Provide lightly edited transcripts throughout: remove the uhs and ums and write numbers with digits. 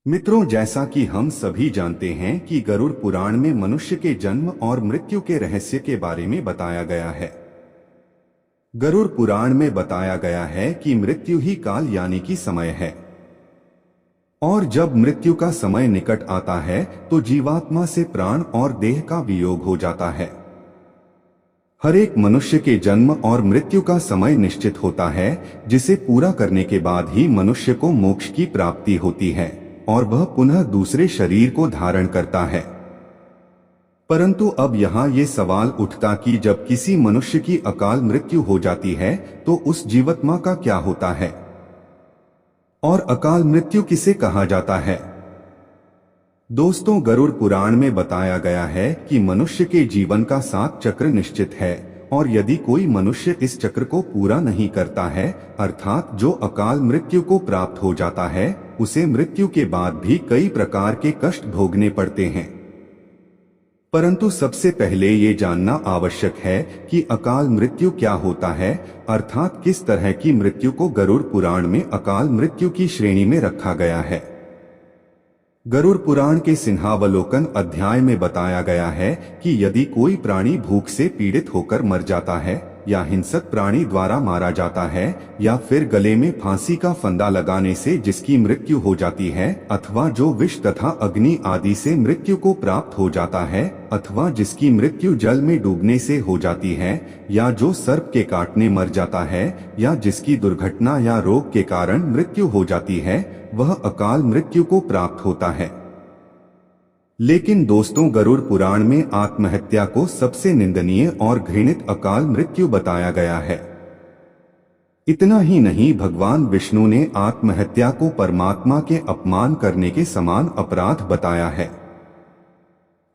मित्रों, जैसा कि हम सभी जानते हैं कि गरुड़ पुराण में मनुष्य के जन्म और मृत्यु के रहस्य के बारे में बताया गया है। गरुड़ पुराण में बताया गया है कि मृत्यु ही काल यानी कि समय है, और जब मृत्यु का समय निकट आता है तो जीवात्मा से प्राण और देह का वियोग हो जाता है। हर एक मनुष्य के जन्म और मृत्यु का समय निश्चित होता है, जिसे पूरा करने के बाद ही मनुष्य को मोक्ष की प्राप्ति होती है और वह पुनः दूसरे शरीर को धारण करता है। परंतु अब यहाँ ये सवाल उठता कि जब किसी मनुष्य की अकाल मृत्यु हो जाती है तो उस जीवात्मा का क्या होता है, और अकाल मृत्यु किसे कहा जाता है। दोस्तों, गरुड़ पुराण में बताया गया है कि मनुष्य के जीवन का 7 चक्र निश्चित है, और यदि कोई मनुष्य इस चक्र को पूरा नहीं करता है, अर्थात जो अकाल मृत्यु को प्राप्त हो जाता है, उसे मृत्यु के बाद भी कई प्रकार के कष्ट भोगने पड़ते हैं। परंतु सबसे पहले ये जानना आवश्यक है कि अकाल मृत्यु क्या होता है, अर्थात किस तरह की मृत्यु को गरुड़ पुराण में अकाल मृत्यु की श्रेणी में रखा गया है। गरुड़ पुराण के सिंहावलोकन अध्याय में बताया गया है कि यदि कोई प्राणी भूख से पीड़ित होकर मर जाता है, या हिंसक प्राणी द्वारा मारा जाता है, या फिर गले में फांसी का फंदा लगाने से जिसकी मृत्यु हो जाती है, अथवा जो विष तथा अग्नि आदि से मृत्यु को प्राप्त हो जाता है, अथवा जिसकी मृत्यु जल में डूबने से हो जाती है, या जो सर्प के काटने मर जाता है, या जिसकी दुर्घटना या रोग के कारण मृत्यु हो जाती है, वह अकाल मृत्यु को प्राप्त होता है। लेकिन दोस्तों, गरुड़ पुराण में आत्महत्या को सबसे निंदनीय और घृणित अकाल मृत्यु बताया गया है। इतना ही नहीं, भगवान विष्णु ने आत्महत्या को परमात्मा के अपमान करने के समान अपराध बताया है।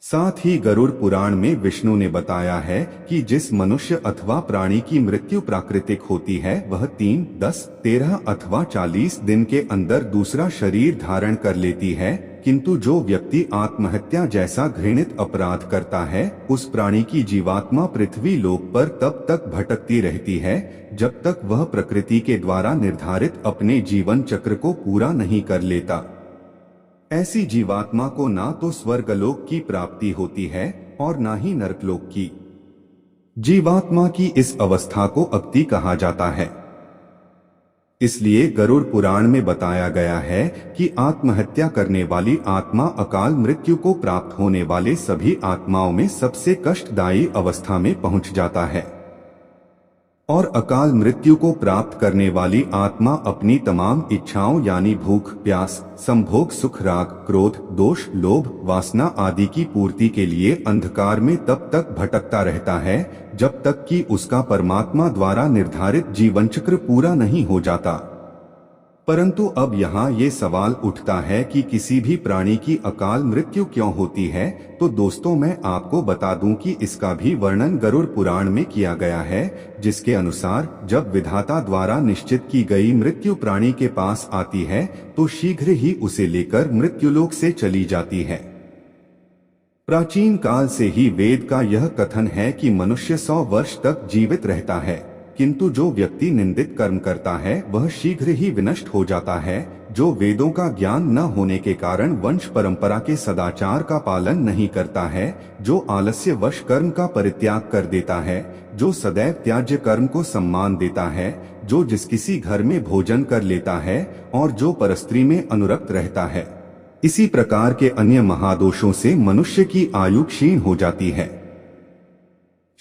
साथ ही गरुड़ पुराण में विष्णु ने बताया है कि जिस मनुष्य अथवा प्राणी की मृत्यु प्राकृतिक होती है, वह 3, 10, 13 अथवा 40 दिन के अंदर दूसरा शरीर धारण कर लेती है, किंतु जो व्यक्ति आत्महत्या जैसा घृणित अपराध करता है, उस प्राणी की जीवात्मा पृथ्वी लोक पर तब तक भटकती रहती है जब तक वह प्रकृति के द्वारा निर्धारित अपने जीवन चक्र को पूरा नहीं कर लेता। ऐसी जीवात्मा को ना तो स्वर्गलोक की प्राप्ति होती है और ना ही नरकलोक की। जीवात्मा की इस अवस्था को अक्ति कहा जाता है। इसलिए गरुड़ पुराण में बताया गया है कि आत्महत्या करने वाली आत्मा अकाल मृत्यु को प्राप्त होने वाले सभी आत्माओं में सबसे कष्टदायी अवस्था में पहुंच जाता है, और अकाल मृत्यु को प्राप्त करने वाली आत्मा अपनी तमाम इच्छाओं यानी भूख, प्यास, संभोग, सुख, राग, क्रोध, दोष, लोभ, वासना आदि की पूर्ति के लिए अंधकार में तब तक भटकता रहता है जब तक कि उसका परमात्मा द्वारा निर्धारित जीवन चक्र पूरा नहीं हो जाता। परंतु अब यहाँ ये सवाल उठता है कि किसी भी प्राणी की अकाल मृत्यु क्यों होती है। तो दोस्तों, मैं आपको बता दूं कि इसका भी वर्णन गरुड़ पुराण में किया गया है, जिसके अनुसार जब विधाता द्वारा निश्चित की गई मृत्यु प्राणी के पास आती है तो शीघ्र ही उसे लेकर मृत्युलोक से चली जाती है। प्राचीन काल से ही वेद का यह कथन है कि मनुष्य 100 वर्ष तक जीवित रहता है, किंतु जो व्यक्ति निंदित कर्म करता है वह शीघ्र ही विनष्ट हो जाता है। जो वेदों का ज्ञान न होने के कारण वंश परंपरा के सदाचार का पालन नहीं करता है, जो आलस्य वश कर्म का परित्याग कर देता है, जो सदैव त्याज्य कर्म को सम्मान देता है, जो जिस किसी घर में भोजन कर लेता है और जो परस्त्री में अनुरक्त रहता है, इसी प्रकार के अन्य महादोषों से मनुष्य की आयु क्षीण हो जाती है।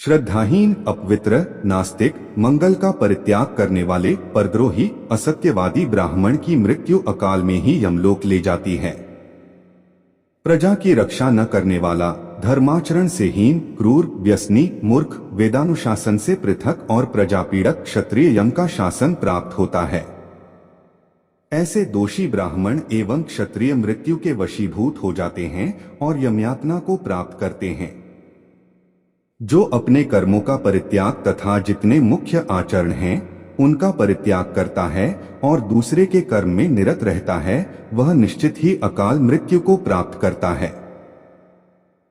श्रद्धाहीन, अपवित्र, नास्तिक, मंगल का परित्याग करने वाले, परद्रोही, असत्यवादी ब्राह्मण की मृत्यु अकाल में ही यमलोक ले जाती है। प्रजा की रक्षा न करने वाला, धर्माचरण से हीन, क्रूर, व्यसनी, मूर्ख, वेदानुशासन से पृथक और प्रजापीड़क क्षत्रिय यम का शासन प्राप्त होता है। ऐसे दोषी ब्राह्मण एवं क्षत्रिय मृत्यु के वशीभूत हो जाते हैं और यमयातना को प्राप्त करते हैं। जो अपने कर्मों का परित्याग तथा जितने मुख्य आचरण हैं उनका परित्याग करता है और दूसरे के कर्म में निरत रहता है, वह निश्चित ही अकाल मृत्यु को प्राप्त करता है।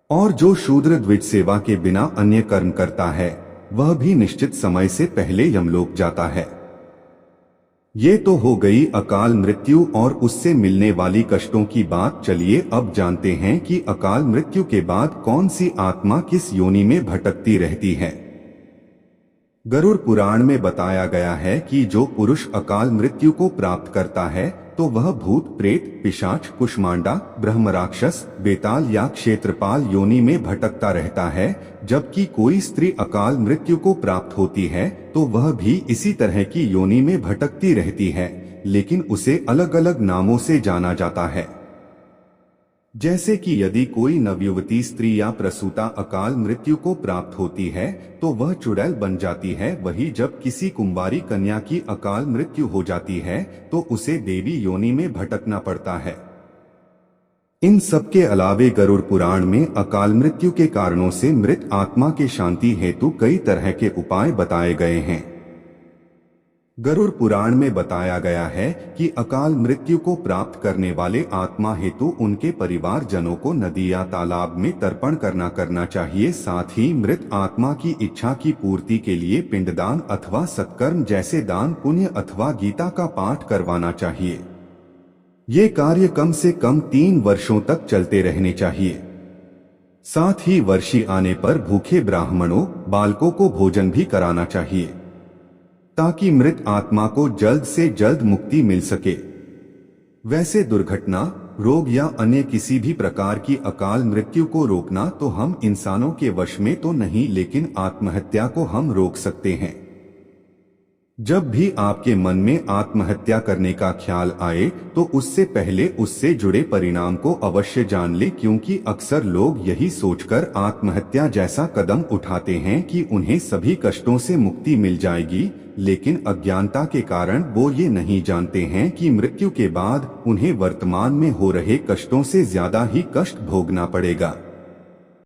और जो शूद्र द्विज सेवा के बिना अन्य कर्म करता है, वह भी निश्चित समय से पहले यमलोक जाता है। ये तो हो गई अकाल मृत्यु और उससे मिलने वाली कष्टों की बात। चलिए अब जानते हैं कि अकाल मृत्यु के बाद कौन सी आत्मा किस योनि में भटकती रहती है। गरुड़ पुराण में बताया गया है कि जो पुरुष अकाल मृत्यु को प्राप्त करता है तो वह भूत, प्रेत, पिशाच, कुष्मांडा, ब्रह्म राक्षस, बेताल या क्षेत्रपाल योनि में भटकता रहता है। जबकि कोई स्त्री अकाल मृत्यु को प्राप्त होती है तो वह भी इसी तरह की योनि में भटकती रहती है, लेकिन उसे अलग अलग नामों से जाना जाता है। जैसे कि यदि कोई नवयुवती स्त्री या प्रसूता अकाल मृत्यु को प्राप्त होती है तो वह चुड़ैल बन जाती है। वही जब किसी कुंवारी कन्या की अकाल मृत्यु हो जाती है तो उसे देवी योनि में भटकना पड़ता है। इन सब के अलावे गरुड़ पुराण में अकाल मृत्यु के कारणों से मृत आत्मा के शांति हेतु कई तरह के उपाय बताए गए हैं। गरुड़ पुराण में बताया गया है कि अकाल मृत्यु को प्राप्त करने वाले आत्मा हेतु उनके परिवार जनों को नदी या तालाब में तर्पण करना चाहिए। साथ ही मृत आत्मा की इच्छा की पूर्ति के लिए पिंडदान अथवा सत्कर्म जैसे दान पुण्य अथवा गीता का पाठ करवाना चाहिए। ये कार्य कम से कम 3 वर्षों तक चलते रहने चाहिए। साथ ही वर्षी आने पर भूखे ब्राह्मणों, बालकों को भोजन भी कराना चाहिए ताकि मृत आत्मा को जल्द से जल्द मुक्ति मिल सके। वैसे दुर्घटना, रोग या अन्य किसी भी प्रकार की अकाल मृत्यु को रोकना तो हम इंसानों के वश में तो नहीं, लेकिन आत्महत्या को हम रोक सकते हैं। जब भी आपके मन में आत्महत्या करने का ख्याल आए तो उससे पहले उससे जुड़े परिणाम को अवश्य जान ले, क्योंकि अक्सर लोग यही सोचकर आत्महत्या जैसा कदम उठाते हैं कि उन्हें सभी कष्टों से मुक्ति मिल जाएगी, लेकिन अज्ञानता के कारण वो ये नहीं जानते हैं कि मृत्यु के बाद उन्हें वर्तमान में हो रहे कष्टों से ज्यादा ही कष्ट भोगना पड़ेगा।